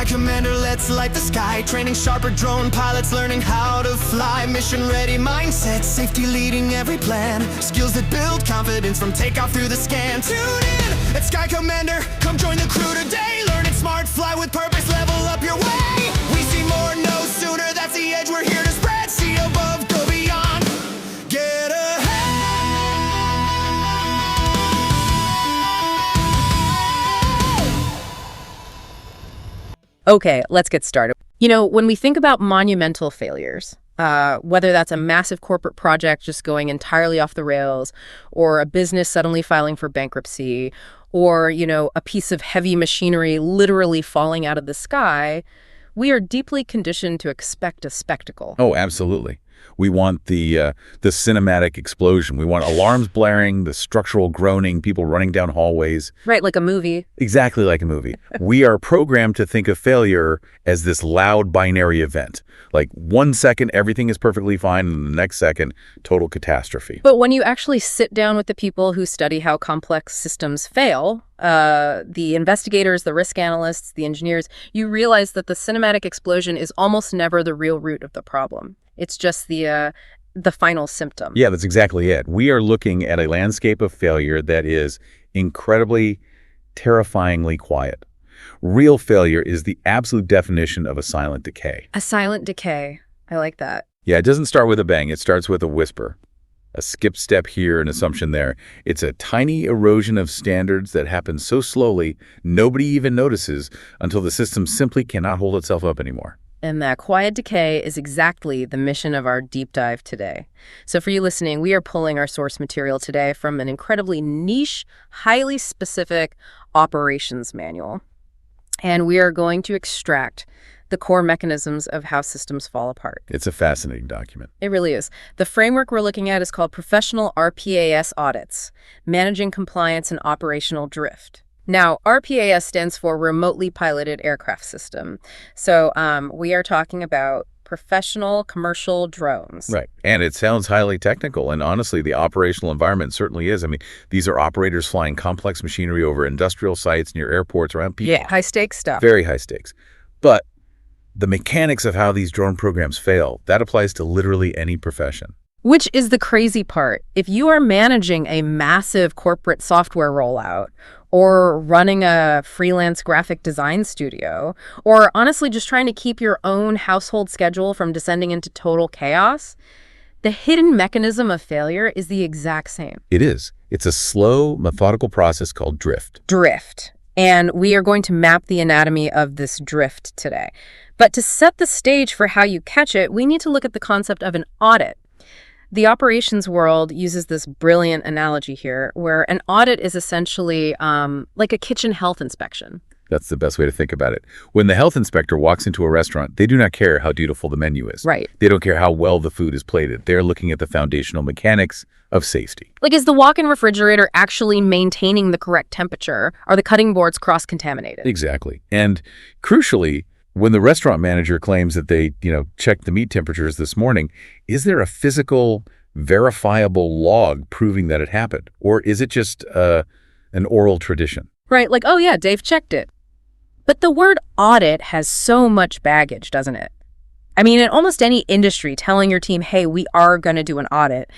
Commander, let's light the sky. Training sharper drone pilots, learning how to fly. Mission ready mindset, safety leading every plan. Skills that build confidence from takeoff through the scan. Tune in at Sky Commander, come join the crew today. Learning smart, fly with purpose, level up your way. We see more, no sooner, that's the edge we're here to spread. See above, go beyond, get ahead. Okay, let's get started. When we think about monumental failures, whether that's a massive corporate project just going entirely off the rails, or a business suddenly filing for bankruptcy, or, a piece of heavy machinery literally falling out of the sky, we are deeply conditioned to expect a spectacle. Oh, absolutely. We want the cinematic explosion. We want alarms blaring, the structural groaning, people running down hallways. Right, like a movie. Exactly like a movie. We are programmed to think of failure as this loud binary event. Like 1 second, everything is perfectly fine, and the next second, total catastrophe. But when you actually sit down with the people who study how complex systems fail, the investigators, the risk analysts, the engineers, you realize that the cinematic explosion is almost never the real root of the problem. It's just the final symptom. Yeah, that's exactly it. We are looking at a landscape of failure that is incredibly, terrifyingly quiet. Real failure is the absolute definition of a silent decay. A silent decay. I like that. Yeah, it doesn't start with a bang. It starts with a whisper. A skip step here, an assumption there. It's a tiny erosion of standards that happens so slowly, nobody even notices until the system simply cannot hold itself up anymore. And that quiet decay is exactly the mission of our deep dive today. So for you listening, we are pulling our source material today from an incredibly niche, highly specific operations manual. And we are going to extract the core mechanisms of how systems fall apart. It's a fascinating document. It really is. The framework we're looking at is called Professional RPAS Audits, Managing Compliance and Operational Drift. Now, RPAS stands for Remotely Piloted Aircraft System. So we are talking about professional commercial drones. Right. And it sounds highly technical. And honestly, the operational environment certainly is. I mean, these are operators flying complex machinery over industrial sites, near airports, around people. Yeah, high stakes stuff. Very high stakes. But the mechanics of how these drone programs fail, that applies to literally any profession. Which is the crazy part. If you are managing a massive corporate software rollout, or running a freelance graphic design studio, or honestly just trying to keep your own household schedule from descending into total chaos, the hidden mechanism of failure is the exact same. It is. It's a slow, methodical process called drift. Drift. And we are going to map the anatomy of this drift today. But to set the stage for how you catch it, we need to look at the concept of an audit. The operations world uses this brilliant analogy here, where an audit is essentially like a kitchen health inspection. That's the best way to think about it. When the health inspector walks into a restaurant, they do not care how beautiful the menu is. Right. They don't care how well the food is plated. They're looking at the foundational mechanics of safety. Like, is the walk-in refrigerator actually maintaining the correct temperature? Are the cutting boards cross-contaminated? Exactly. And crucially, when the restaurant manager claims that they, checked the meat temperatures this morning, is there a physical, verifiable log proving that it happened? Or is it just an oral tradition? Right, like, oh yeah, Dave checked it. But the word audit has so much baggage, doesn't it? I mean, in almost any industry, telling your team, hey, we are going to do an audit,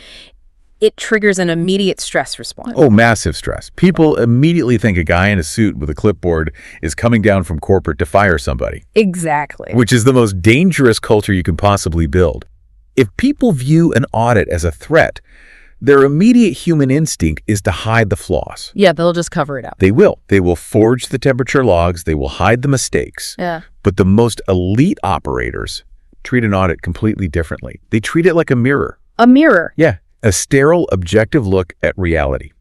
it triggers an immediate stress response. Oh, massive stress. People immediately think a guy in a suit with a clipboard is coming down from corporate to fire somebody. Exactly. Which is the most dangerous culture you can possibly build. If people view an audit as a threat, their immediate human instinct is to hide the flaws. Yeah, they'll just cover it up. They will. They will forge the temperature logs. They will hide the mistakes. Yeah. But the most elite operators treat an audit completely differently. They treat it like a mirror. A mirror? Yeah. A sterile, objective look at reality.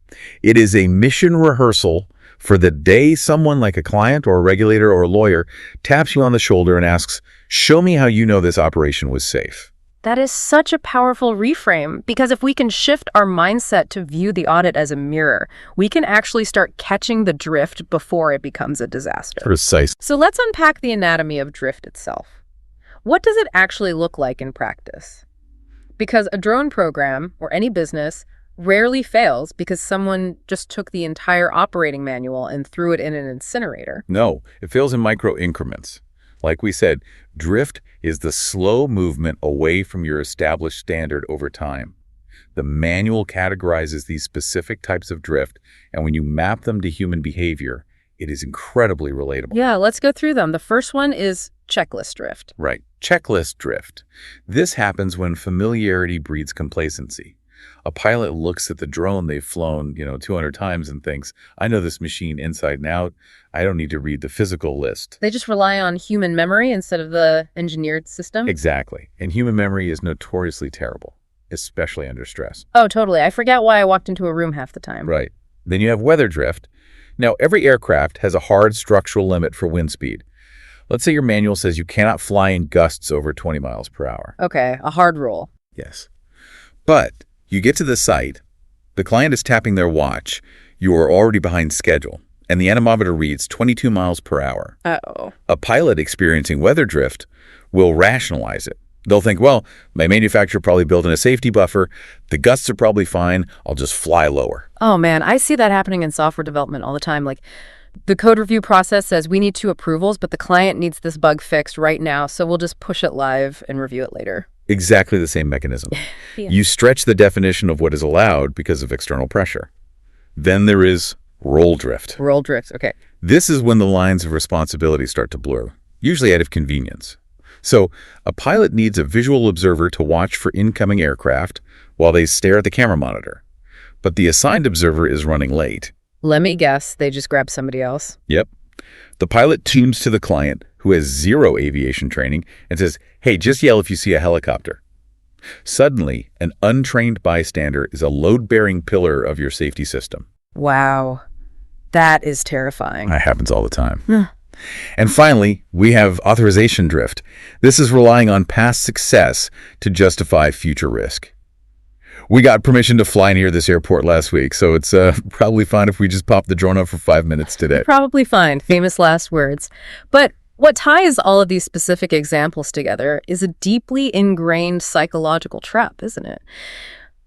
It is a mission rehearsal for the day someone like a client or a regulator or a lawyer taps you on the shoulder and asks, show me how you know this operation was safe. That is such a powerful reframe, because if we can shift our mindset to view the audit as a mirror, we can actually start catching the drift before it becomes a disaster. Precise. So let's unpack the anatomy of drift itself. What does it actually look like in practice? Because a drone program, or any business, rarely fails because someone just took the entire operating manual and threw it in an incinerator. No, it fails in micro increments. Like we said, drift is the slow movement away from your established standard over time. The manual categorizes these specific types of drift, and when you map them to human behavior, it is incredibly relatable. Yeah, let's go through them. The first one is checklist drift. Right. Checklist drift. This happens when familiarity breeds complacency. A pilot looks at the drone they've flown, 200 times and thinks, I know this machine inside and out. I don't need to read the physical list. They just rely on human memory instead of the engineered system. Exactly. And human memory is notoriously terrible, especially under stress. Oh, totally. I forget why I walked into a room half the time. Right. Then you have weather drift. Now, every aircraft has a hard structural limit for wind speed. Let's say your manual says you cannot fly in gusts over 20 miles per hour. Okay, a hard rule. Yes. But you get to the site, the client is tapping their watch, you are already behind schedule, and the anemometer reads 22 miles per hour. Uh-oh. A pilot experiencing weather drift will rationalize it. They'll think, well, my manufacturer probably built in a safety buffer. The gusts are probably fine. I'll just fly lower. Oh, man, I see that happening in software development all the time. Like, the code review process says we need 2 approvals, but the client needs this bug fixed right now, so we'll just push it live and review it later. Exactly the same mechanism. Yeah. You stretch the definition of what is allowed because of external pressure. Then there is roll drift. Roll drift, okay. This is when the lines of responsibility start to blur, usually out of convenience. So a pilot needs a visual observer to watch for incoming aircraft while they stare at the camera monitor. But the assigned observer is running late. Let me guess, they just grabbed somebody else. Yep. The pilot tunes to the client, who has 0 aviation training, and says, hey, just yell if you see a helicopter. Suddenly, an untrained bystander is a load-bearing pillar of your safety system. Wow. That is terrifying. That happens all the time. And finally, we have authorization drift. This is relying on past success to justify future risk. We got permission to fly near this airport last week, so it's probably fine if we just pop the drone up for 5 minutes today. Probably fine. Famous last words. But what ties all of these specific examples together is a deeply ingrained psychological trap, isn't it?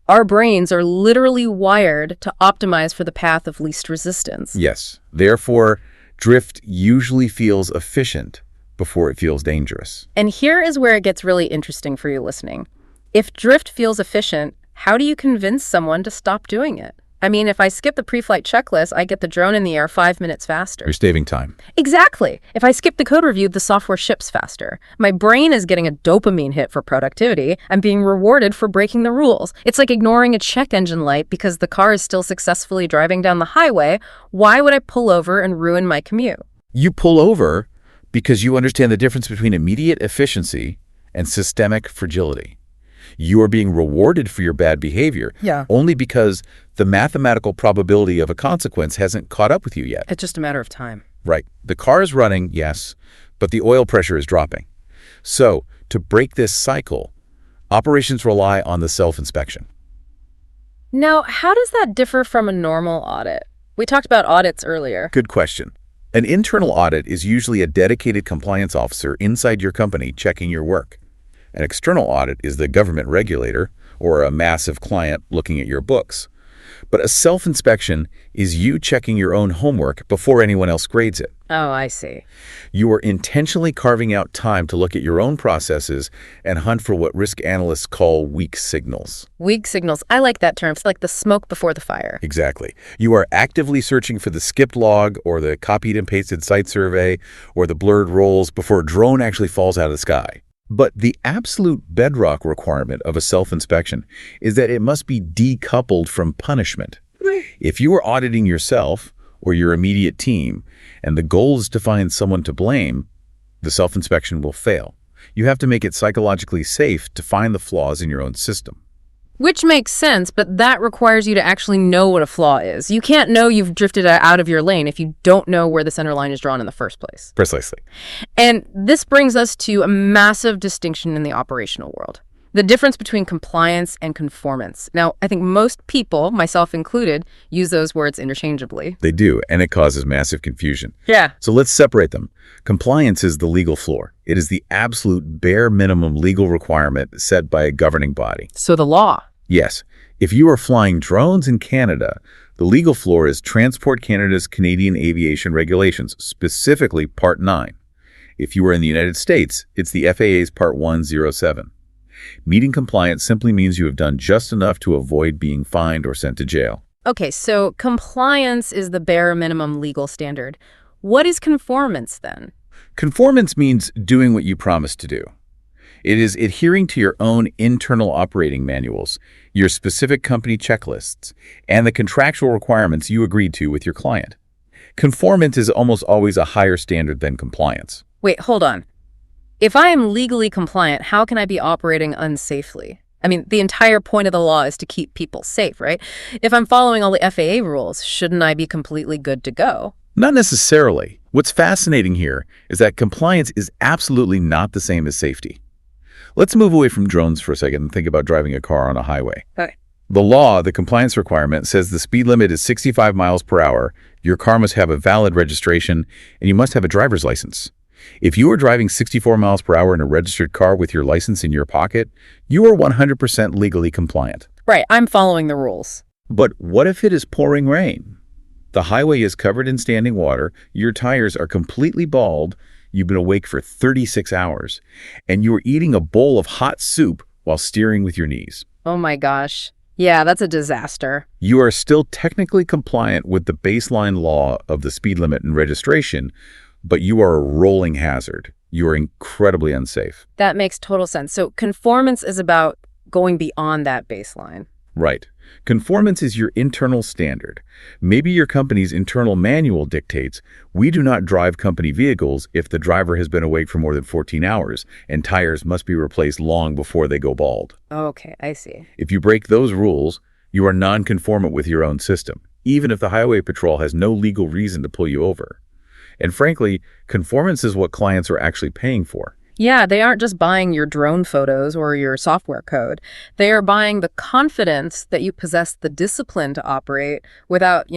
Our brains are literally wired to optimize for the path of least resistance. Yes. Therefore, drift usually feels efficient before it feels dangerous. And here is where it gets really interesting for you listening. If drift feels efficient, how do you convince someone to stop doing it? I mean, if I skip the pre-flight checklist, I get the drone in the air 5 minutes faster. You're saving time. Exactly. If I skip the code review, the software ships faster. My brain is getting a dopamine hit for productivity. I'm being rewarded for breaking the rules. It's like ignoring a check engine light because the car is still successfully driving down the highway. Why would I pull over and ruin my commute? You pull over because you understand the difference between immediate efficiency and systemic fragility. You are being rewarded for your bad behavior only because the mathematical probability of a consequence hasn't caught up with you yet. It's just a matter of time. Right. The car is running, yes, but the oil pressure is dropping. So, to break this cycle, operations rely on the self-inspection. Now, how does that differ from a normal audit? We talked about audits earlier. Good question. An internal audit is usually a dedicated compliance officer inside your company checking your work. An external audit is the government regulator or a massive client looking at your books. But a self-inspection is you checking your own homework before anyone else grades it. Oh, I see. You are intentionally carving out time to look at your own processes and hunt for what risk analysts call weak signals. Weak signals. I like that term. It's like the smoke before the fire. Exactly. You are actively searching for the skipped log or the copied and pasted site survey or the blurred rolls before a drone actually falls out of the sky. But the absolute bedrock requirement of a self-inspection is that it must be decoupled from punishment. If you are auditing yourself or your immediate team, and the goal is to find someone to blame, the self-inspection will fail. You have to make it psychologically safe to find the flaws in your own system. Which makes sense, but that requires you to actually know what a flaw is. You can't know you've drifted out of your lane if you don't know where the center line is drawn in the first place. Precisely. And this brings us to a massive distinction in the operational world. The difference between compliance and conformance. Now, I think most people, myself included, use those words interchangeably. They do, and it causes massive confusion. Yeah. So let's separate them. Compliance is the legal floor. It is the absolute bare minimum legal requirement set by a governing body. So the law. Yes. If you are flying drones in Canada, the legal floor is Transport Canada's Canadian Aviation Regulations, specifically Part 9. If you are in the United States, it's the FAA's Part 107. Meeting compliance simply means you have done just enough to avoid being fined or sent to jail. Okay, so compliance is the bare minimum legal standard. What is conformance then? Conformance means doing what you promised to do. It is adhering to your own internal operating manuals, your specific company checklists, and the contractual requirements you agreed to with your client. Conformance is almost always a higher standard than compliance. Wait, hold on. If I am legally compliant, how can I be operating unsafely? I mean, the entire point of the law is to keep people safe, right? If I'm following all the FAA rules, shouldn't I be completely good to go? Not necessarily. What's fascinating here is that compliance is absolutely not the same as safety. Let's move away from drones for a second and think about driving a car on a highway. Okay. The law, the compliance requirement, says the speed limit is 65 miles per hour, your car must have a valid registration, and you must have a driver's license. If you are driving 64 miles per hour in a registered car with your license in your pocket, you are 100% legally compliant. Right, I'm following the rules. But what if it is pouring rain? The highway is covered in standing water, your tires are completely bald, you've been awake for 36 hours, and you are eating a bowl of hot soup while steering with your knees. Oh my gosh. Yeah, that's a disaster. You are still technically compliant with the baseline law of the speed limit and registration, but you are a rolling hazard. You are incredibly unsafe. That makes total sense. So conformance is about going beyond that baseline. Right. Conformance is your internal standard. Maybe your company's internal manual dictates, we do not drive company vehicles if the driver has been awake for more than 14 hours, and tires must be replaced long before they go bald. Okay, I see. If you break those rules, you are non-conformant with your own system, even if the highway patrol has no legal reason to pull you over. And frankly, conformance is what clients are actually paying for. Yeah, they aren't just buying your drone photos or your software code. They are buying the confidence that you possess the discipline to operate without,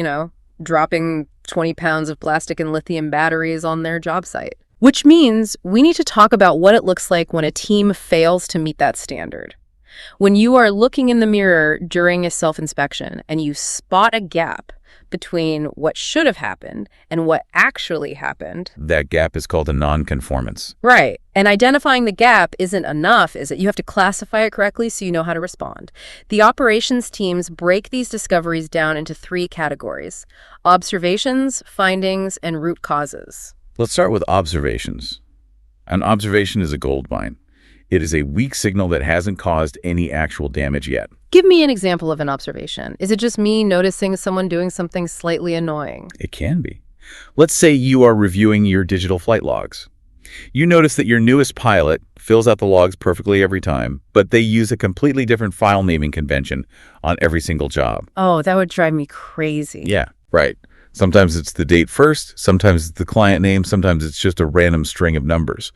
dropping 20 pounds of plastic and lithium batteries on their job site. Which means we need to talk about what it looks like when a team fails to meet that standard. When you are looking in the mirror during a self-inspection and you spot a gap between what should have happened and what actually happened. That gap is called a non-conformance. Right. And identifying the gap isn't enough, is it? You have to classify it correctly so you know how to respond. The operations teams break these discoveries down into 3 categories: observations, findings, and root causes. Let's start with observations. An observation is a gold mine. It is a weak signal that hasn't caused any actual damage yet. Give me an example of an observation. Is it just me noticing someone doing something slightly annoying? It can be. Let's say you are reviewing your digital flight logs. You notice that your newest pilot fills out the logs perfectly every time, but they use a completely different file naming convention on every single job. Oh, that would drive me crazy. Yeah, right. Sometimes it's the date first, sometimes it's the client name, sometimes it's just a random string of numbers.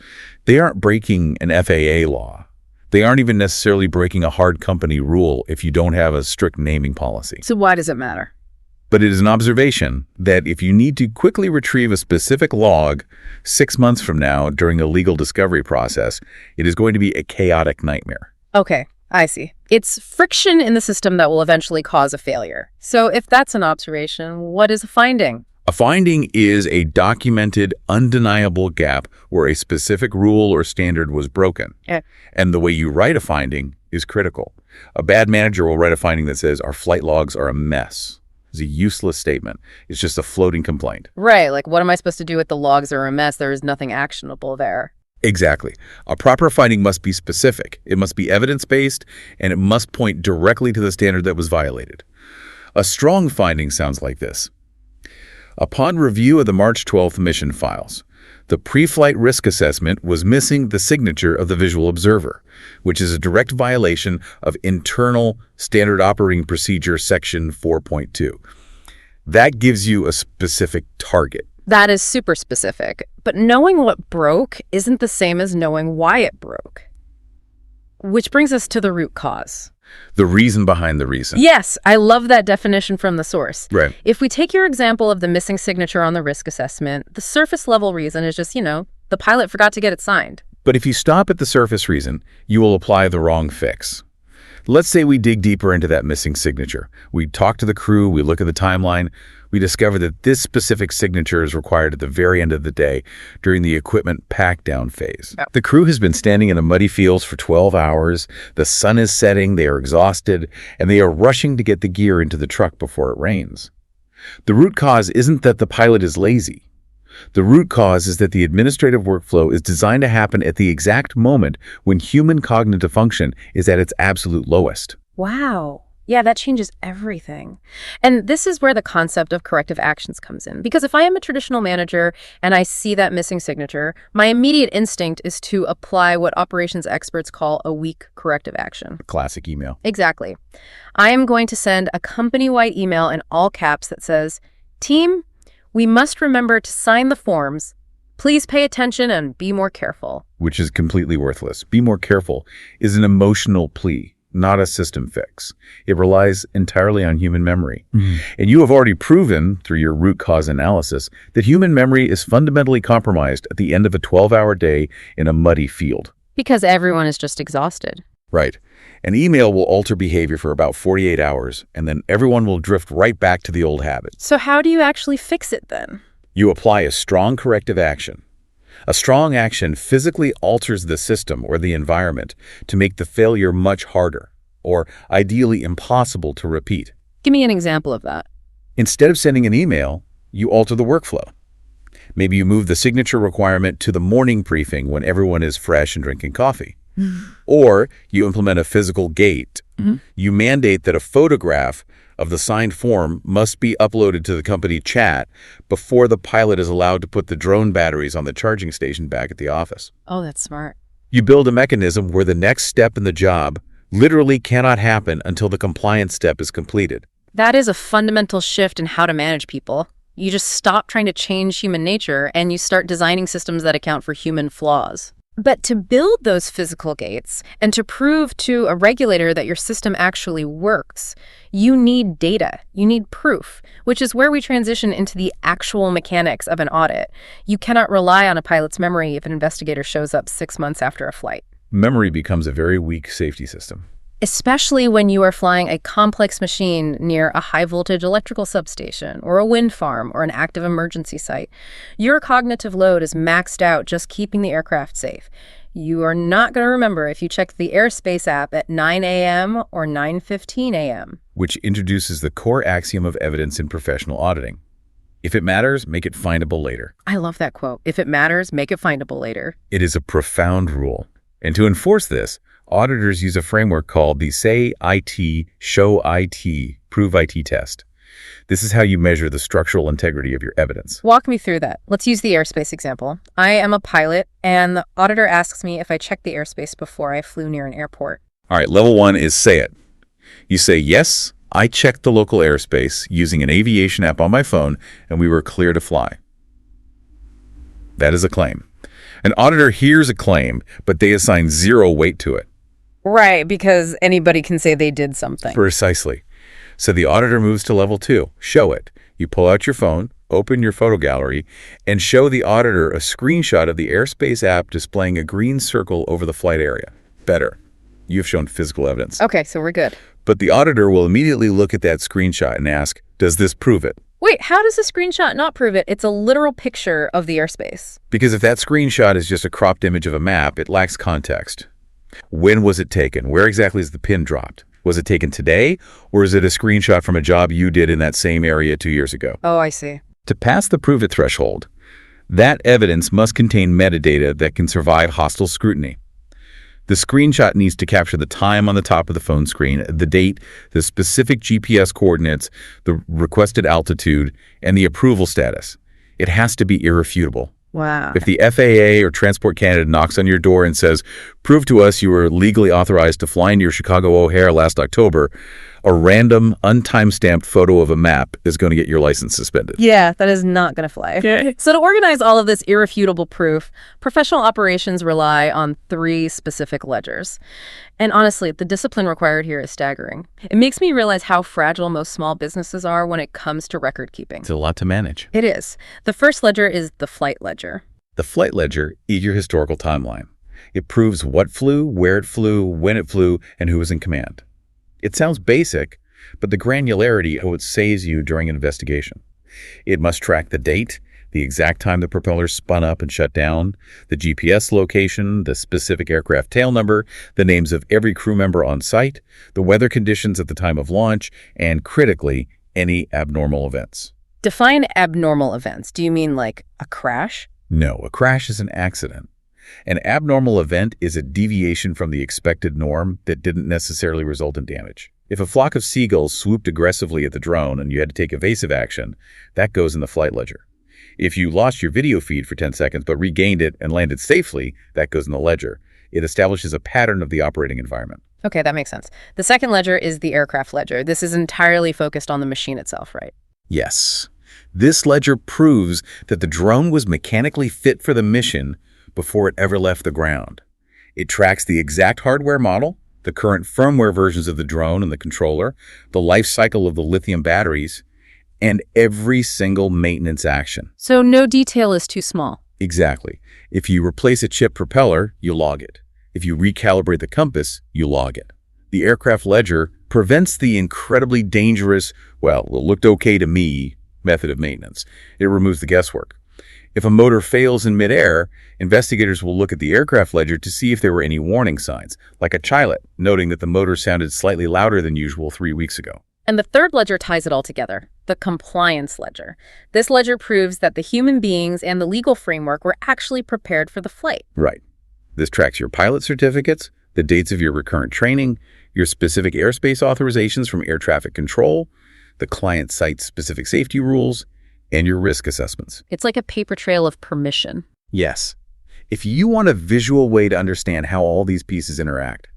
They aren't breaking an FAA law. They aren't even necessarily breaking a hard company rule if you don't have a strict naming policy. So why does it matter? But it is an observation that if you need to quickly retrieve a specific log 6 months from now during a legal discovery process, it is going to be a chaotic nightmare. Okay, I see. It's friction in the system that will eventually cause a failure. So if that's an observation, what is a finding? A finding is a documented, undeniable gap where a specific rule or standard was broken. Yeah. And the way you write a finding is critical. A bad manager will write a finding that says, our flight logs are a mess. It's a useless statement. It's just a floating complaint. Right, like what am I supposed to do with the logs that are a mess? There is nothing actionable there. Exactly. A proper finding must be specific. It must be evidence-based, and it must point directly to the standard that was violated. A strong finding sounds like this. Upon review of the March 12th mission files, the pre-flight risk assessment was missing the signature of the visual observer, which is a direct violation of Internal Standard Operating Procedure Section 4.2. That gives you a specific target. That is super specific. But knowing what broke isn't the same as knowing why it broke. Which brings us to the root cause. The reason behind the reason. Yes, I love that definition from the source. Right. If we take your example of the missing signature on the risk assessment, the surface level reason is just, the pilot forgot to get it signed. But if you stop at the surface reason, you will apply the wrong fix. Let's say we dig deeper into that missing signature. We talk to the crew, we look at the timeline. We discover that this specific signature is required at the very end of the day during the equipment pack-down phase. Yep. The crew has been standing in the muddy fields for 12 hours, the sun is setting, they are exhausted, and they are rushing to get the gear into the truck before it rains. The root cause isn't that the pilot is lazy. The root cause is that the administrative workflow is designed to happen at the exact moment when human cognitive function is at its absolute lowest. Wow. Yeah, that changes everything. And this is where the concept of corrective actions comes in. Because if I am a traditional manager and I see that missing signature, my immediate instinct is to apply what operations experts call a weak corrective action. Classic email. Exactly. I am going to send a company-wide email in all caps that says, "Team, we must remember to sign the forms. Please pay attention and be more careful." Which is completely worthless. Be more careful is an emotional plea, not a system fix. It relies entirely on human memory. And you have already proven, through your root cause analysis, that human memory is fundamentally compromised at the end of a 12-hour day in a muddy field. Because everyone is just exhausted. Right. An email will alter behavior for about 48 hours, and then everyone will drift right back to the old habits. So how do you actually fix it then? You apply a strong corrective action. A strong action physically alters the system or the environment to make the failure much harder, or ideally impossible to repeat. Give me an example of that. Instead of sending an email, you alter the workflow. Maybe you move the signature requirement to the morning briefing when everyone is fresh and drinking coffee. Or you implement a physical gate. You mandate that a photograph of the signed form must be uploaded to the company chat before the pilot is allowed to put the drone batteries on the charging station back at the office. Oh, that's smart. You build a mechanism where the next step in the job literally cannot happen until the compliance step is completed. That is a fundamental shift in how to manage people. You just stop trying to change human nature and you start designing systems that account for human flaws. But to build those physical gates and to prove to a regulator that your system actually works, you need data, you need proof, which is where we transition into the actual mechanics of an audit. You cannot rely on a pilot's memory if an investigator shows up 6 months after a flight. Memory becomes a very weak safety system. Especially when you are flying a complex machine near a high-voltage electrical substation or a wind farm or an active emergency site. Your cognitive load is maxed out just keeping the aircraft safe. You are not going to remember if you check the airspace app at 9 a.m. or 9:15 a.m. Which introduces the core axiom of evidence in professional auditing. If it matters, make it findable later. I love that quote. If it matters, make it findable later. It is a profound rule. And to enforce this, auditors use a framework called the Say IT, Show IT, Prove IT test. This is how you measure the structural integrity of your evidence. Walk me through that. Let's use the airspace example. I am a pilot, and the auditor asks me if I checked the airspace before I flew near an airport. All right, level 1 is say it. You say, yes, I checked the local airspace using an aviation app on my phone, and we were clear to fly. That is a claim. An auditor hears a claim, but they assign 0 weight to it. Right, because anybody can say they did something. Precisely. So the auditor moves to level 2, show it. You pull out your phone, open your photo gallery, and show the auditor a screenshot of the airspace app displaying a green circle over the flight area. Better. You've shown physical evidence. Okay, so we're good. But the auditor will immediately look at that screenshot and ask, does this prove it? Wait, how does the screenshot not prove it? It's a literal picture of the airspace. Because if that screenshot is just a cropped image of a map, it lacks context. When was it taken? Where exactly is the pin dropped? Was it taken today, or is it a screenshot from a job you did in that same area 2 years ago? Oh, I see. To pass the prove it threshold, that evidence must contain metadata that can survive hostile scrutiny. The screenshot needs to capture the time on the top of the phone screen, the date, the specific GPS coordinates, the requested altitude, and the approval status. It has to be irrefutable. Wow. If the FAA or Transport Canada knocks on your door and says, prove to us you were legally authorized to fly into your Chicago O'Hare last October, a random, untimestamped photo of a map is going to get your license suspended. Yeah, that is not going to fly. So to organize all of this irrefutable proof, professional operations rely on 3 specific ledgers. And honestly, the discipline required here is staggering. It makes me realize how fragile most small businesses are when it comes to record keeping. It's a lot to manage. It is. The first ledger is the flight ledger. The flight ledger is your historical timeline. It proves what flew, where it flew, when it flew, and who was in command. It sounds basic, but the granularity of what saves you during an investigation. It must track the date, the exact time the propeller spun up and shut down, the GPS location, the specific aircraft tail number, the names of every crew member on site, the weather conditions at the time of launch, and critically, any abnormal events. Define abnormal events. Do you mean like a crash? No, a crash is an accident. An abnormal event is a deviation from the expected norm that didn't necessarily result in damage. If a flock of seagulls swooped aggressively at the drone and you had to take evasive action, that goes in the flight ledger. If you lost your video feed for 10 seconds but regained it and landed safely, that goes in the ledger. It establishes a pattern of the operating environment. Okay, that makes sense. The second ledger is the aircraft ledger. This is entirely focused on the machine itself, right? Yes. This ledger proves that the drone was mechanically fit for the mission before it ever left the ground. It tracks the exact hardware model, the current firmware versions of the drone and the controller, the life cycle of the lithium batteries, and every single maintenance action. So no detail is too small. Exactly. If you replace a chip propeller, you log it. If you recalibrate the compass, you log it. The aircraft ledger prevents the incredibly dangerous, well, it looked okay to me, method of maintenance. It removes the guesswork. If a motor fails in midair, investigators will look at the aircraft ledger to see if there were any warning signs, like a chilot, noting that the motor sounded slightly louder than usual 3 weeks ago. And the third ledger ties it all together, the compliance ledger. This ledger proves that the human beings and the legal framework were actually prepared for the flight. Right. This tracks your pilot certificates, the dates of your recurrent training, your specific airspace authorizations from air traffic control, the client site's specific safety rules, and your risk assessments. It's like a paper trail of permission. Yes. If you want a visual way to understand how all these pieces interact,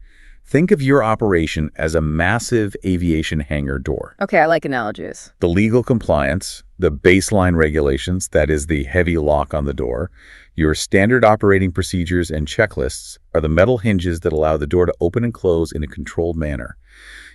think of your operation as a massive aviation hangar door. Okay, I like analogies. The legal compliance, the baseline regulations, that is the heavy lock on the door, your standard operating procedures and checklists are the metal hinges that allow the door to open and close in a controlled manner.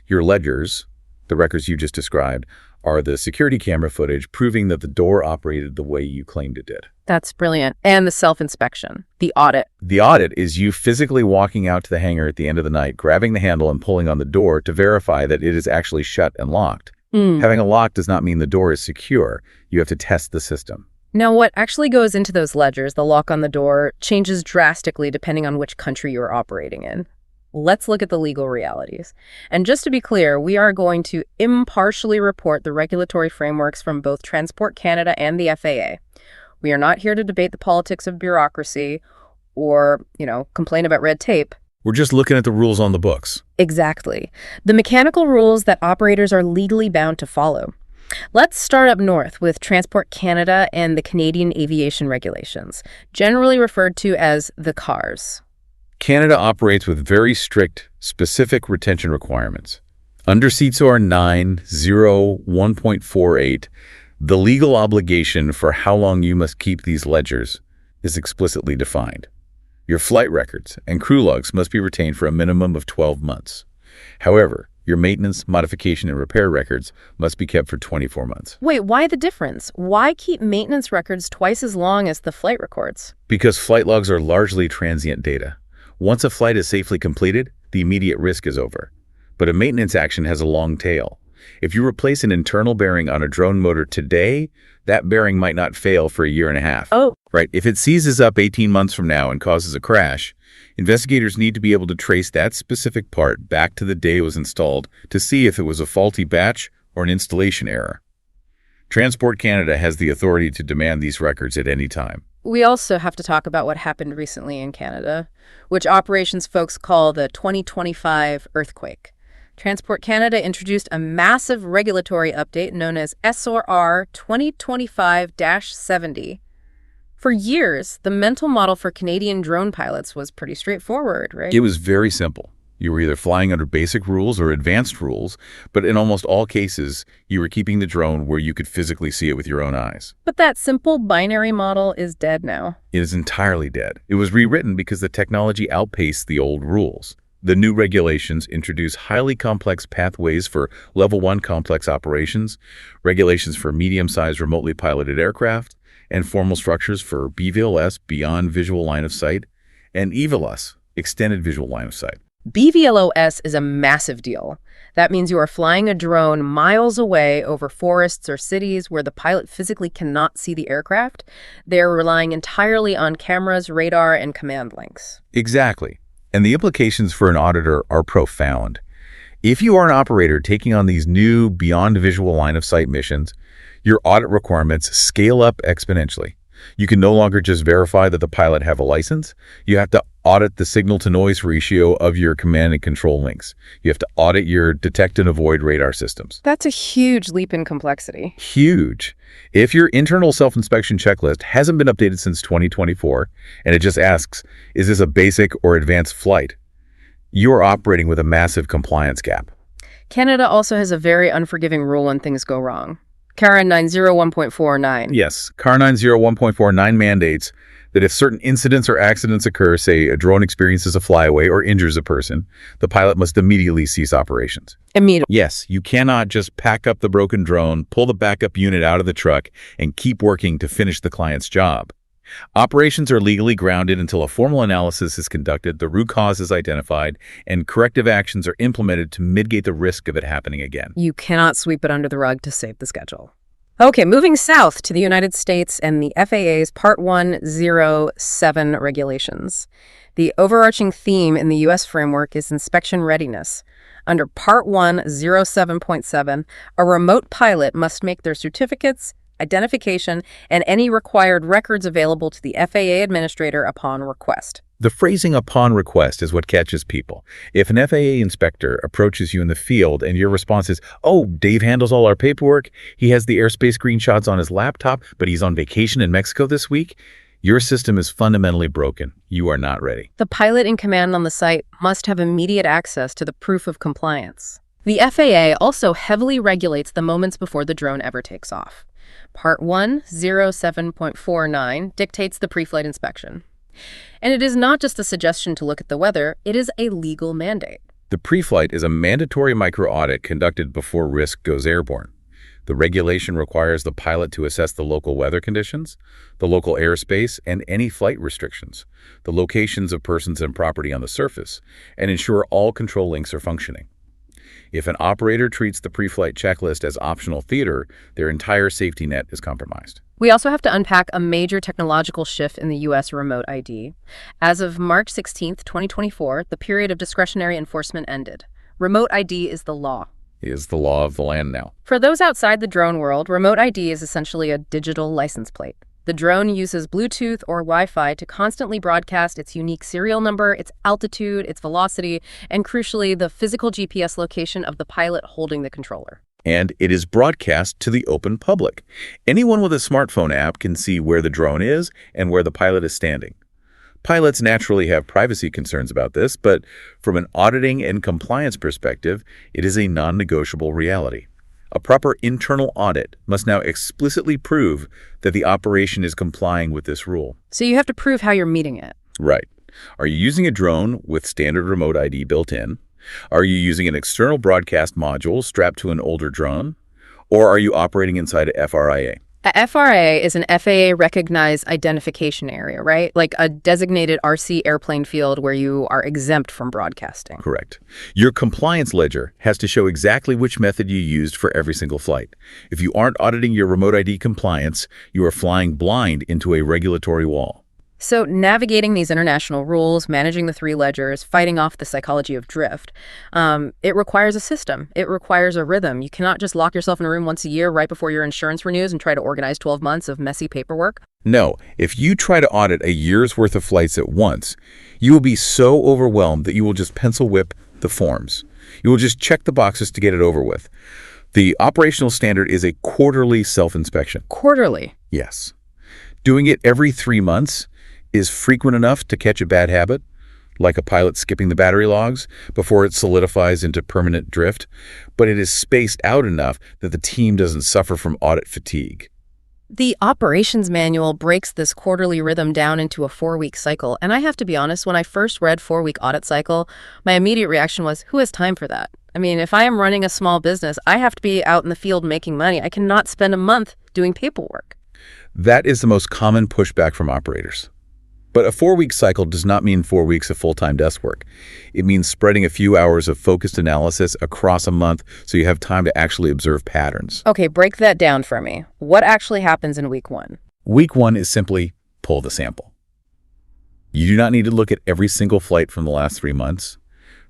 Your ledgers, the records you just described, are the security camera footage proving that the door operated the way you claimed it did. That's brilliant. And the self-inspection, the audit. The audit is you physically walking out to the hangar at the end of the night, grabbing the handle and pulling on the door to verify that it is actually shut and locked. Having a lock does not mean the door is secure. You have to test the system. Now, what actually goes into those ledgers, the lock on the door, changes drastically depending on which country you're operating in. Let's look at the legal realities. And just to be clear, we are going to impartially report the regulatory frameworks from both Transport Canada and the FAA. We are not here to debate the politics of bureaucracy or, complain about red tape. We're just looking at the rules on the books. Exactly. The mechanical rules that operators are legally bound to follow. Let's start up north with Transport Canada and the Canadian Aviation Regulations, generally referred to as the CARS. Canada operates with very strict, specific retention requirements. Under CSOR 901.48, the legal obligation for how long you must keep these ledgers is explicitly defined. Your flight records and crew logs must be retained for a minimum of 12 months. However, your maintenance, modification, and repair records must be kept for 24 months. Wait, why the difference? Why keep maintenance records twice as long as the flight records? Because flight logs are largely transient data. Once a flight is safely completed, the immediate risk is over. But a maintenance action has a long tail. If you replace an internal bearing on a drone motor today, that bearing might not fail for a year and a half. Oh. Right. If it seizes up 18 months from now and causes a crash, investigators need to be able to trace that specific part back to the day it was installed to see if it was a faulty batch or an installation error. Transport Canada has the authority to demand these records at any time. We also have to talk about what happened recently in Canada, which operations folks call the 2025 earthquake. Transport Canada introduced a massive regulatory update known as SOR 2025-70. For years, the mental model for Canadian drone pilots was pretty straightforward, right? It was very simple. You were either flying under basic rules or advanced rules, but in almost all cases, you were keeping the drone where you could physically see it with your own eyes. But that simple binary model is dead now. It is entirely dead. It was rewritten because the technology outpaced the old rules. The new regulations introduce highly complex pathways for Level 1 complex operations, regulations for medium-sized remotely piloted aircraft, and formal structures for BVLS, beyond visual line of sight, and EVLS, extended visual line of sight. BVLOS is a massive deal. That means you are flying a drone miles away over forests or cities where the pilot physically cannot see the aircraft. They're relying entirely on cameras, radar, and command links. Exactly. And the implications for an auditor are profound. If you are an operator taking on these new, beyond visual line of sight missions, your audit requirements scale up exponentially. You can no longer just verify that the pilot have a license. You have to audit the signal-to-noise ratio of your command and control links. You have to audit your detect and avoid radar systems. That's a huge leap in complexity. Huge. If your internal self-inspection checklist hasn't been updated since 2024, and it just asks, is this a basic or advanced flight, you're operating with a massive compliance gap. Canada also has a very unforgiving rule when things go wrong. CARA 901.49. Yes, CAR 901.49 mandates that if certain incidents or accidents occur, say a drone experiences a flyaway or injures a person, the pilot must immediately cease operations. Immediately. Yes, you cannot just pack up the broken drone, pull the backup unit out of the truck, and keep working to finish the client's job. Operations are legally grounded until a formal analysis is conducted, the root cause is identified, and corrective actions are implemented to mitigate the risk of it happening again. You cannot sweep it under the rug to save the schedule. Okay, moving south to the United States and the FAA's Part 107 regulations. The overarching theme in the U.S. framework is inspection readiness. Under Part 107.7, a remote pilot must make their certificates, identification, and any required records available to the FAA administrator upon request. The phrasing "upon request" is what catches people. If an FAA inspector approaches you in the field and your response is, "Oh, Dave handles all our paperwork, he has the airspace screenshots on his laptop, but he's on vacation in Mexico this week," your system is fundamentally broken. You are not ready. The pilot in command on the site must have immediate access to the proof of compliance. The FAA also heavily regulates the moments before the drone ever takes off. Part 107.49 dictates the pre-flight inspection. And it is not just a suggestion to look at the weather, it is a legal mandate. The pre-flight is a mandatory micro-audit conducted before risk goes airborne. The regulation requires the pilot to assess the local weather conditions, the local airspace, and any flight restrictions, the locations of persons and property on the surface, and ensure all control links are functioning. If an operator treats the pre-flight checklist as optional theater, their entire safety net is compromised. We also have to unpack a major technological shift in the U.S. remote ID. As of March 16, 2024, the period of discretionary enforcement ended. Remote ID is the law. Is the law of the land now. For those outside the drone world, remote ID is essentially a digital license plate. The drone uses Bluetooth or Wi-Fi to constantly broadcast its unique serial number, its altitude, its velocity, and crucially, the physical GPS location of the pilot holding the controller. And it is broadcast to the open public. Anyone with a smartphone app can see where the drone is and where the pilot is standing. Pilots naturally have privacy concerns about this, but from an auditing and compliance perspective, it is a non-negotiable reality. A proper internal audit must now explicitly prove that the operation is complying with this rule. So you have to prove how you're meeting it. Right. Are you using a drone with standard remote ID built in? Are you using an external broadcast module strapped to an older drone? Or are you operating inside a FRIA? A FRA is an FAA-recognized identification area, right? Like a designated RC airplane field where you are exempt from broadcasting. Correct. Your compliance ledger has to show exactly which method you used for every single flight. If you aren't auditing your remote ID compliance, you are flying blind into a regulatory wall. So navigating these international rules, managing the three ledgers, fighting off the psychology of drift, it requires a system. It requires a rhythm. You cannot just lock yourself in a room once a year right before your insurance renews and try to organize 12 months of messy paperwork. No, if you try to audit a year's worth of flights at once, you will be so overwhelmed that you will just pencil whip the forms. You will just check the boxes to get it over with. The operational standard is a quarterly self-inspection. Quarterly? Yes. Doing it every 3 months is frequent enough to catch a bad habit, like a pilot skipping the battery logs before it solidifies into permanent drift, but it is spaced out enough that the team doesn't suffer from audit fatigue. The operations manual breaks this quarterly rhythm down into a 4-week cycle, and I have to be honest, when I first read 4-week audit cycle, my immediate reaction was, who has time for that? I mean, if I am running a small business, I have to be out in the field making money. I cannot spend a month doing paperwork. That is the most common pushback from operators. But a 4-week cycle does not mean 4 weeks of full-time desk work. It means spreading a few hours of focused analysis across a month so you have time to actually observe patterns. Okay, break that down for me. What actually happens in week 1? Week 1 is simply pull the sample. You do not need to look at every single flight from the last 3 months.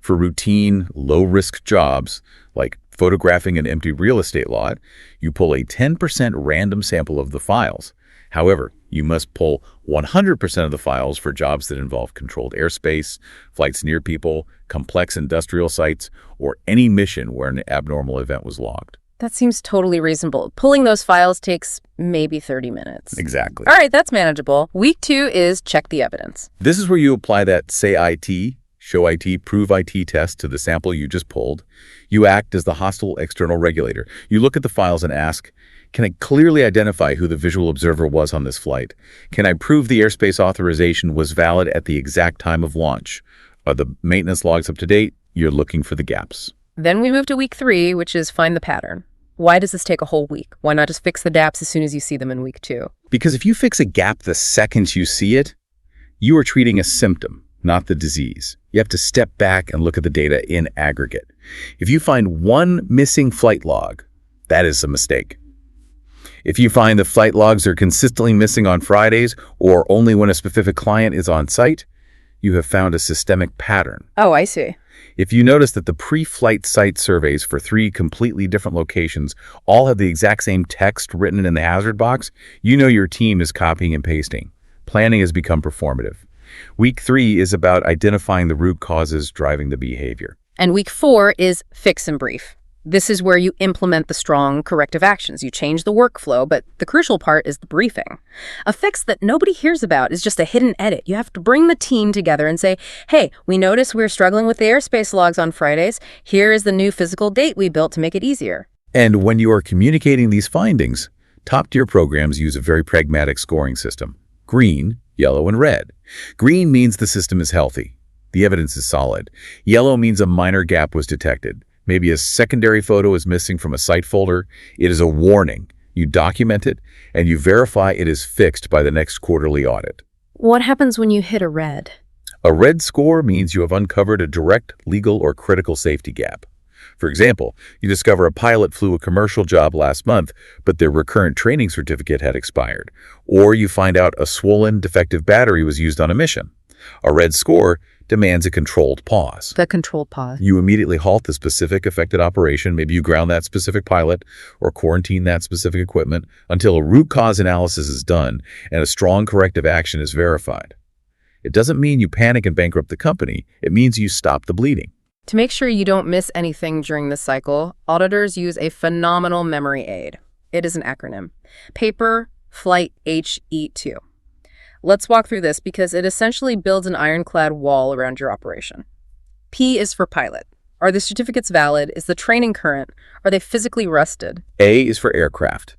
For routine, low-risk jobs, like photographing an empty real estate lot, you pull a 10% random sample of the files. However, you must pull 100% of the files for jobs that involve controlled airspace, flights near people, complex industrial sites, or any mission where an abnormal event was logged. That seems totally reasonable. Pulling those files takes maybe 30 minutes. Exactly. All right, that's manageable. Week 2 is check the evidence. This is where you apply that say IT, show IT, prove IT test to the sample you just pulled. You act as the hostile external regulator. You look at the files and ask, can I clearly identify who the visual observer was on this flight? Can I prove the airspace authorization was valid at the exact time of launch? Are the maintenance logs up to date? You're looking for the gaps. Then we move to week 3, which is find the pattern. Why does this take a whole week? Why not just fix the gaps as soon as you see them in week 2? Because if you fix a gap the second you see it, you are treating a symptom, not the disease. You have to step back and look at the data in aggregate. If you find one missing flight log, that is a mistake. If you find the flight logs are consistently missing on Fridays or only when a specific client is on site, you have found a systemic pattern. Oh, I see. If you notice that the pre-flight site surveys for 3 completely different locations all have the exact same text written in the hazard box, you know your team is copying and pasting. Planning has become performative. Week 3 is about identifying the root causes driving the behavior. And week 4 is fix and brief. This is where you implement the strong corrective actions. You change the workflow, but the crucial part is the briefing. A fix that nobody hears about is just a hidden edit. You have to bring the team together and say, hey, we noticed we're struggling with the airspace logs on Fridays. Here is the new physical date we built to make it easier. And when you are communicating these findings, top-tier programs use a very pragmatic scoring system. Green, yellow, and red. Green means the system is healthy. The evidence is solid. Yellow means a minor gap was detected. Maybe a secondary photo is missing from a site folder. It is a warning. You document it, and you verify it is fixed by the next quarterly audit. What happens when you hit a red? A red score means you have uncovered a direct, legal, or critical safety gap. For example, you discover a pilot flew a commercial job last month, but their recurrent training certificate had expired. Or you find out a swollen, defective battery was used on a mission. A red score demands a controlled pause. The controlled pause. You immediately halt the specific affected operation. Maybe you ground that specific pilot or quarantine that specific equipment until a root cause analysis is done and a strong corrective action is verified. It doesn't mean you panic and bankrupt the company. It means you stop the bleeding. To make sure you don't miss anything during this cycle, auditors use a phenomenal memory aid. It is an acronym. Paper Flight HE2. Let's walk through this because it essentially builds an ironclad wall around your operation. P is for pilot. Are the certificates valid? Is the training current? Are they physically rusted? A is for aircraft.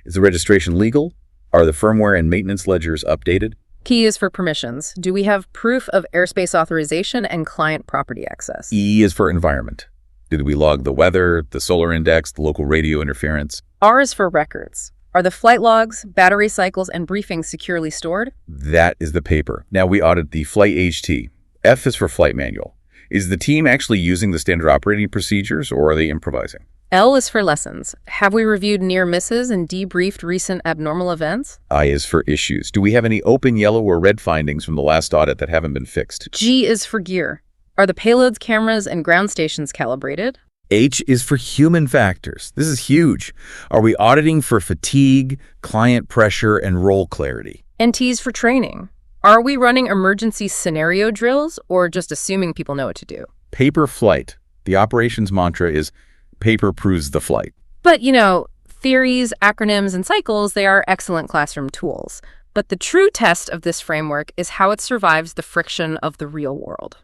Is the registration legal? Are the firmware and maintenance ledgers updated? P is for permissions. Do we have proof of airspace authorization and client property access? E is for environment. Did we log the weather, the solar index, the local radio interference? R is for records. Are the flight logs, battery cycles, and briefings securely stored? That is the paper. Now we audit the flight HT. F is for flight manual. Is the team actually using the standard operating procedures or are they improvising? L is for lessons. Have we reviewed near misses and debriefed recent abnormal events? I is for issues. Do we have any open yellow or red findings from the last audit that haven't been fixed? G is for gear. Are the payloads, cameras, and ground stations calibrated? H is for human factors. This is huge. Are we auditing for fatigue, client pressure, and role clarity? And T is for training. Are we running emergency scenario drills or just assuming people know what to do? Paper flight. The operations mantra is paper proves the flight. But, theories, acronyms, and cycles, they are excellent classroom tools. But the true test of this framework is how it survives the friction of the real world.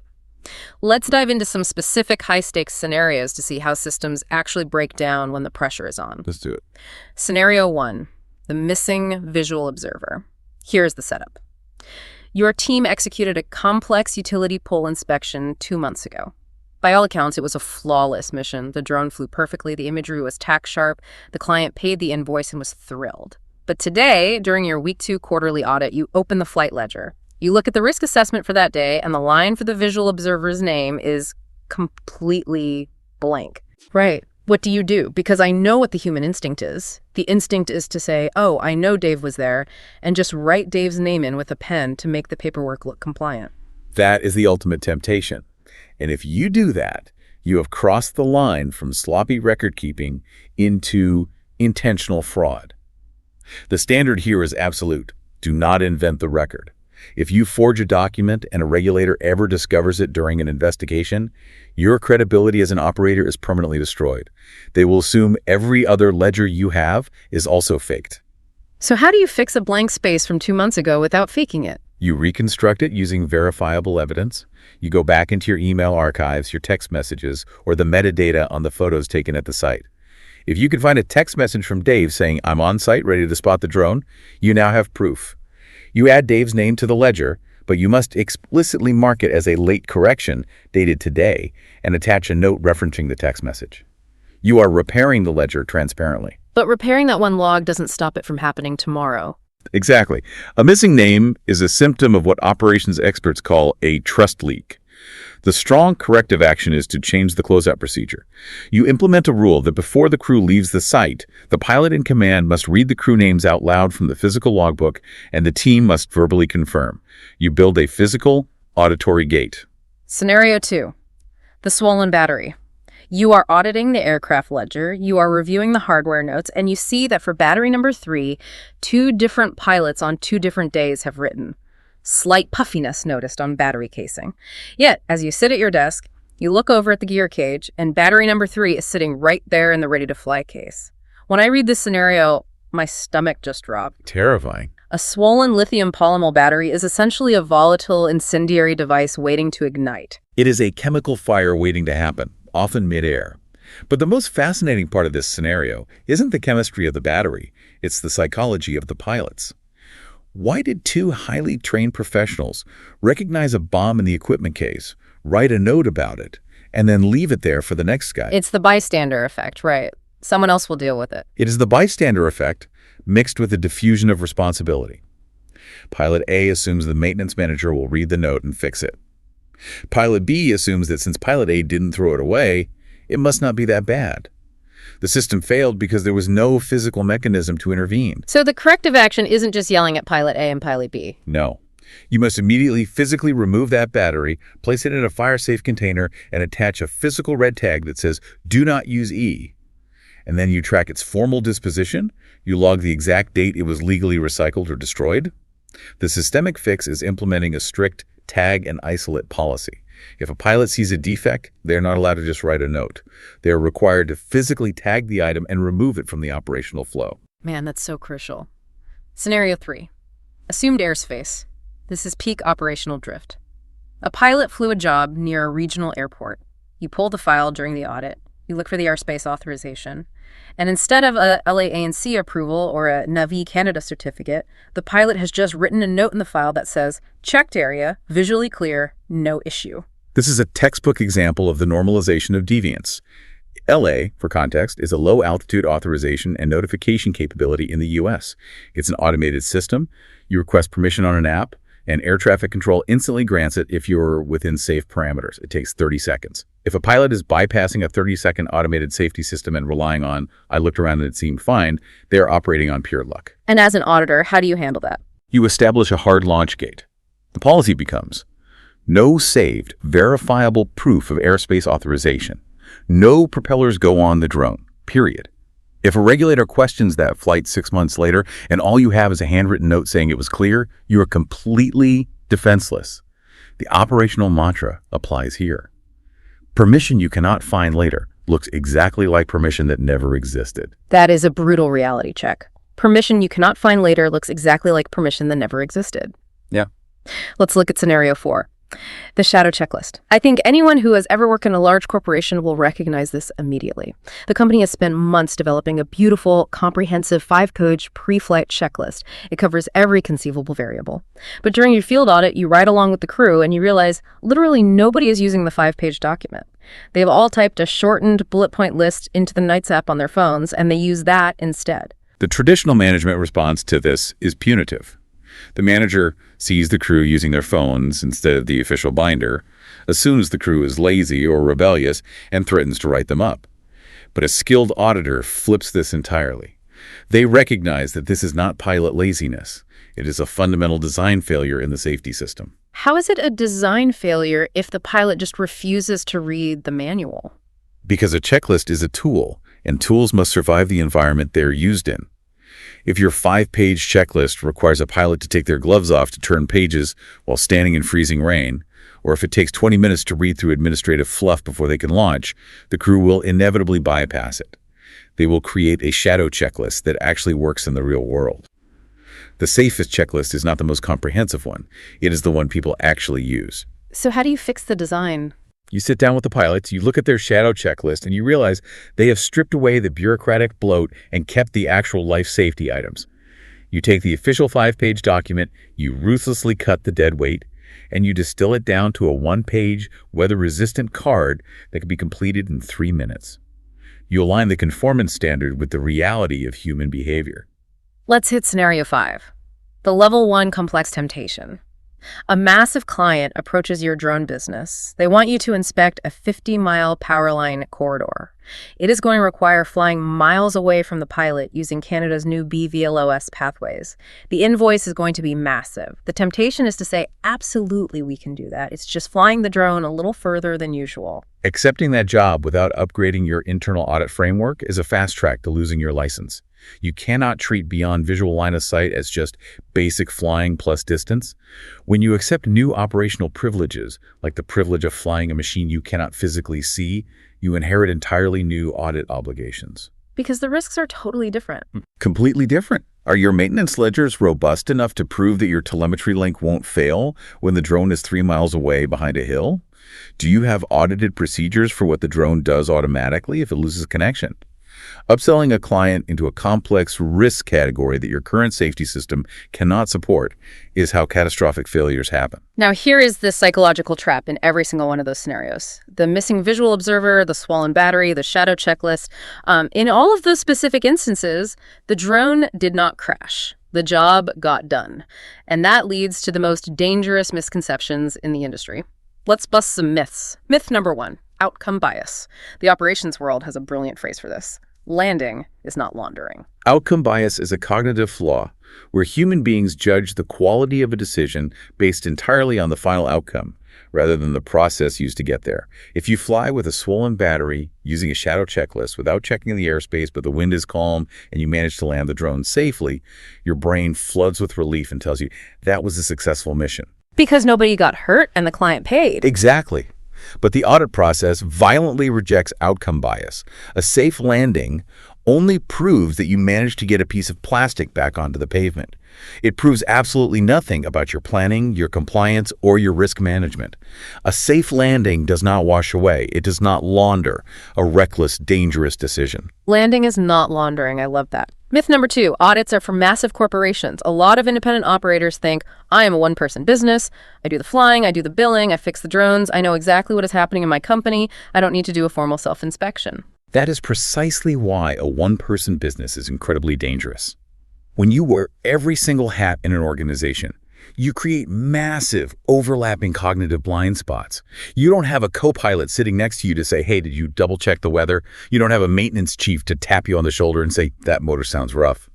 Let's dive into some specific high-stakes scenarios to see how systems actually break down when the pressure is on. Let's do it. Scenario 1, the missing visual observer. Here's the setup. Your team executed a complex utility pole inspection 2 months ago. By all accounts, it was a flawless mission. The drone flew perfectly, the imagery was tack sharp, the client paid the invoice and was thrilled. But today, during your week 2 quarterly audit, you open the flight ledger. You look at the risk assessment for that day, and the line for the visual observer's name is completely blank. Right. What do you do? Because I know what the human instinct is. The instinct is to say, oh, I know Dave was there, and just write Dave's name in with a pen to make the paperwork look compliant. That is the ultimate temptation. And if you do that, you have crossed the line from sloppy record keeping into intentional fraud. The standard here is absolute. Do not invent the record. If you forge a document and a regulator ever discovers it during an investigation, your credibility as an operator is permanently destroyed. They will assume every other ledger you have is also faked. So how do you fix a blank space from 2 months ago without faking it? You reconstruct it using verifiable evidence. You go back into your email archives, your text messages, or the metadata on the photos taken at the site. If you can find a text message from Dave saying, "I'm on site, ready to spot the drone," you now have proof. You add Dave's name to the ledger, but you must explicitly mark it as a late correction dated today and attach a note referencing the text message. You are repairing the ledger transparently. But repairing that one log doesn't stop it from happening tomorrow. Exactly. A missing name is a symptom of what operations experts call a trust leak. The strong corrective action is to change the closeout procedure. You implement a rule that before the crew leaves the site, the pilot in command must read the crew names out loud from the physical logbook, and the team must verbally confirm. You build a physical, auditory gate. Scenario 2. The swollen battery. You are auditing the aircraft ledger, you are reviewing the hardware notes, and you see that for battery number 3, 2 different pilots on 2 different days have written. Slight puffiness noticed on battery casing. Yet, as you sit at your desk, you look over at the gear cage, and battery number 3 is sitting right there in the ready-to-fly case. When I read this scenario, my stomach just dropped. Terrifying. A swollen lithium polymer battery is essentially a volatile incendiary device waiting to ignite. It is a chemical fire waiting to happen, often midair. But the most fascinating part of this scenario isn't the chemistry of the battery, it's the psychology of the pilots. Why did 2 highly trained professionals recognize a bomb in the equipment case, write a note about it, and then leave it there for the next guy? It's the bystander effect, right? Someone else will deal with it. It is the bystander effect mixed with the diffusion of responsibility. Pilot A assumes the maintenance manager will read the note and fix it. Pilot B assumes that since Pilot A didn't throw it away, it must not be that bad. The system failed because there was no physical mechanism to intervene. So the corrective action isn't just yelling at Pilot A and Pilot B. No. You must immediately physically remove that battery, place it in a fire-safe container, and attach a physical red tag that says, "Do not use E." And then you track its formal disposition, you log the exact date it was legally recycled or destroyed. The systemic fix is implementing a strict tag and isolate policy. If a pilot sees a defect, they're not allowed to just write a note. They're required to physically tag the item and remove it from the operational flow. Man, that's so crucial. Scenario 3. Assumed airspace. This is peak operational drift. A pilot flew a job near a regional airport. You pull the file during the audit. You look for the airspace authorization. And instead of a LAANC approval or a Navi Canada certificate, the pilot has just written a note in the file that says, "Checked area, visually clear, no issue." This is a textbook example of the normalization of deviance. LA, for context, is a low-altitude authorization and notification capability in the U.S. It's an automated system. You request permission on an app, and air traffic control instantly grants it if you're within safe parameters. It takes 30 seconds. If a pilot is bypassing a 30-second automated safety system and relying on, "I looked around and it seemed fine," they're operating on pure luck. And as an auditor, how do you handle that? You establish a hard launch gate. The policy becomes, no saved, verifiable proof of airspace authorization. No propellers go on the drone, period. If a regulator questions that flight 6 months later and all you have is a handwritten note saying it was clear, you are completely defenseless. The operational mantra applies here. Permission you cannot find later looks exactly like permission that never existed. That is a brutal reality check. Permission you cannot find later looks exactly like permission that never existed. Yeah. Let's look at scenario 4. The shadow checklist. I think anyone who has ever worked in a large corporation will recognize this immediately. The company has spent months developing a beautiful, comprehensive 5-page pre-flight checklist. It covers every conceivable variable. But during your field audit, you ride along with the crew and you realize literally nobody is using the 5-page document. They've all typed a shortened bullet point list into the Nights app on their phones, and they use that instead. The traditional management response to this is punitive. The manager sees the crew using their phones instead of the official binder, assumes the crew is lazy or rebellious, and threatens to write them up. But a skilled auditor flips this entirely. They recognize that this is not pilot laziness. It is a fundamental design failure in the safety system. How is it a design failure if the pilot just refuses to read the manual? Because a checklist is a tool, and tools must survive the environment they're used in. If your 5-page checklist requires a pilot to take their gloves off to turn pages while standing in freezing rain, or if it takes 20 minutes to read through administrative fluff before they can launch, the crew will inevitably bypass it. They will create a shadow checklist that actually works in the real world. The safest checklist is not the most comprehensive one. It is the one people actually use. So how do you fix the design? You sit down with the pilots, you look at their shadow checklist, and you realize they have stripped away the bureaucratic bloat and kept the actual life safety items. You take the official 5-page document, you ruthlessly cut the dead weight, and you distill it down to a 1-page, weather-resistant card that can be completed in 3 minutes. You align the conformance standard with the reality of human behavior. Let's hit scenario 5. The level 1 complex temptation. A massive client approaches your drone business. They want you to inspect a 50-mile power line corridor. It is going to require flying miles away from the pilot using Canada's new BVLOS pathways. The invoice is going to be massive. The temptation is to say, absolutely, we can do that. It's just flying the drone a little further than usual. Accepting that job without upgrading your internal audit framework is a fast track to losing your license. You cannot treat beyond visual line of sight as just basic flying plus distance. When you accept new operational privileges, like the privilege of flying a machine you cannot physically see, you inherit entirely new audit obligations. Because the risks are totally different. Completely different. Are your maintenance ledgers robust enough to prove that your telemetry link won't fail when the drone is 3 miles away behind a hill? Do you have audited procedures for what the drone does automatically if it loses connection? Upselling a client into a complex risk category that your current safety system cannot support is how catastrophic failures happen. Now, here is the psychological trap in every single one of those scenarios. The missing visual observer, the swollen battery, the shadow checklist. In all of those specific instances, the drone did not crash. The job got done. And that leads to the most dangerous misconceptions in the industry. Let's bust some myths. Myth number 1, outcome bias. The operations world has a brilliant phrase for this. Landing is not laundering. Outcome bias is a cognitive flaw where human beings judge the quality of a decision based entirely on the final outcome, rather than the process used to get there. If you fly with a swollen battery using a shadow checklist without checking the airspace, but the wind is calm and you manage to land the drone safely, your brain floods with relief and tells you that was a successful mission. Because nobody got hurt and the client paid. Exactly. But the audit process violently rejects outcome bias. A safe landing only proves that you managed to get a piece of plastic back onto the pavement. It proves absolutely nothing about your planning, your compliance, or your risk management. A safe landing does not wash away. It does not launder a reckless, dangerous decision. Landing is not laundering. I love that. Myth number 2, audits are for massive corporations. A lot of independent operators think, I am a one-person business. I do the flying, I do the billing, I fix the drones. I know exactly what is happening in my company. I don't need to do a formal self-inspection. That is precisely why a one-person business is incredibly dangerous. When you wear every single hat in an organization, you create massive, overlapping cognitive blind spots. You don't have a co-pilot sitting next to you to say, hey, did you double-check the weather? You don't have a maintenance chief to tap you on the shoulder and say, that motor sounds rough.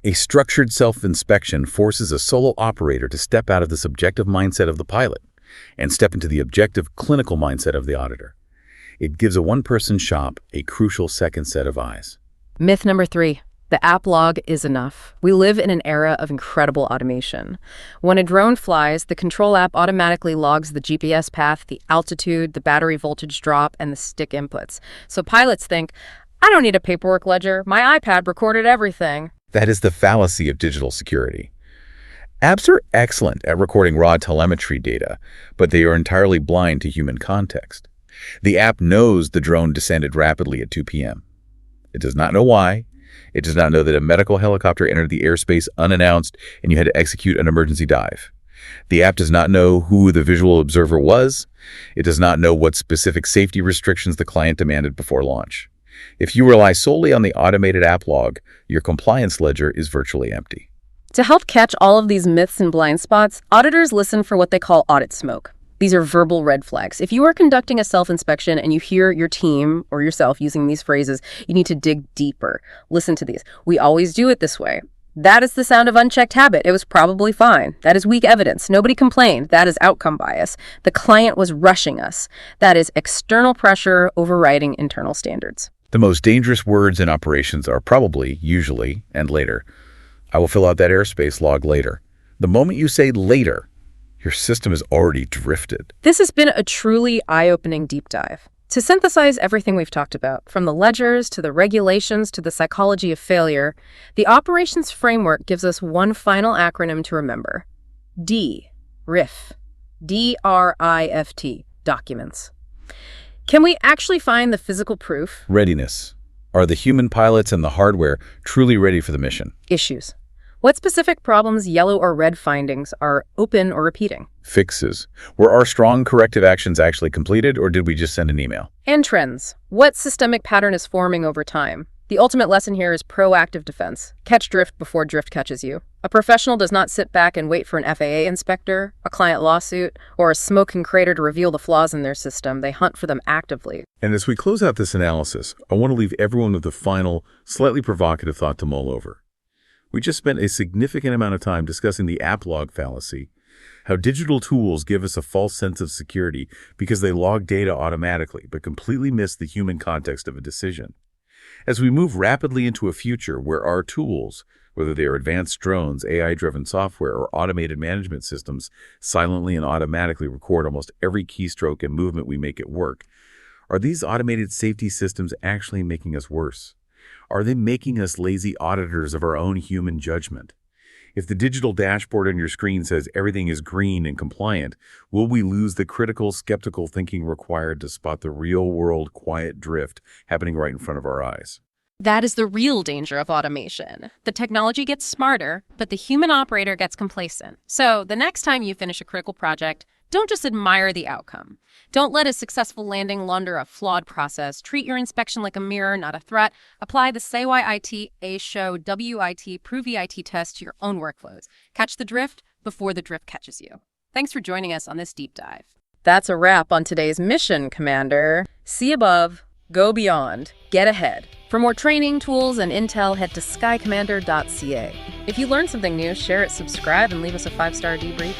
A structured self-inspection forces a solo operator to step out of the subjective mindset of the pilot and step into the objective, clinical mindset of the auditor. It gives a one-person shop a crucial second set of eyes. Myth number 3. The app log is enough. We live in an era of incredible automation. When a drone flies, the control app automatically logs the GPS path, the altitude, the battery voltage drop, and the stick inputs. So pilots think, I don't need a paperwork ledger. My iPad recorded everything. That is the fallacy of digital security. Apps are excellent at recording raw telemetry data, but they are entirely blind to human context. The app knows the drone descended rapidly at 2 p.m. It does not know why. It does not know that a medical helicopter entered the airspace unannounced and you had to execute an emergency dive. The app does not know who the visual observer was. It does not know what specific safety restrictions the client demanded before launch. If you rely solely on the automated app log, your compliance ledger is virtually empty. To help catch all of these myths and blind spots, auditors listen for what they call audit smoke. These are verbal red flags. If you are conducting a self-inspection and you hear your team or yourself using these phrases, you need to dig deeper. Listen to these. We always do it this way. That is the sound of unchecked habit. It was probably fine. That is weak evidence. Nobody complained. That is outcome bias. The client was rushing us. That is external pressure overriding internal standards. The most dangerous words in operations are probably, usually, and later. I will fill out that airspace log later. The moment you say later, your system has already drifted. This has been a truly eye-opening deep dive. To synthesize everything we've talked about, from the ledgers to the regulations to the psychology of failure, the operations framework gives us one final acronym to remember. D, RIFT. D-R-I-F-T, documents. Can we actually find the physical proof? Readiness. Are the human pilots and the hardware truly ready for the mission? Issues. What specific problems, yellow or red findings, are open or repeating? Fixes. Were our strong corrective actions actually completed, or did we just send an email? And trends. What systemic pattern is forming over time? The ultimate lesson here is proactive defense. Catch drift before drift catches you. A professional does not sit back and wait for an FAA inspector, a client lawsuit, or a smoke and crater to reveal the flaws in their system. They hunt for them actively. And as we close out this analysis, I want to leave everyone with a final, slightly provocative thought to mull over. We just spent a significant amount of time discussing the app log fallacy, how digital tools give us a false sense of security because they log data automatically, but completely miss the human context of a decision. As we move rapidly into a future where our tools, whether they are advanced drones, AI-driven software, or automated management systems, silently and automatically record almost every keystroke and movement we make at work, are these automated safety systems actually making us worse? Are they making us lazy auditors of our own human judgment? If the digital dashboard on your screen says everything is green and compliant, will we lose the critical, skeptical thinking required to spot the real-world quiet drift happening right in front of our eyes? That is the real danger of automation. The technology gets smarter, but the human operator gets complacent. So the next time you finish a critical project, don't just admire the outcome. Don't let a successful landing launder a flawed process. Treat your inspection like a mirror, not a threat. Apply the Say Why IT, A Show, WIT, Prove EIT test to your own workflows. Catch the drift before the drift catches you. Thanks for joining us on this deep dive. That's a wrap on today's mission, Commander. See above, go beyond, get ahead. For more training, tools, and intel, head to skycommander.ca. If you learned something new, share it, subscribe, and leave us a 5-star debrief.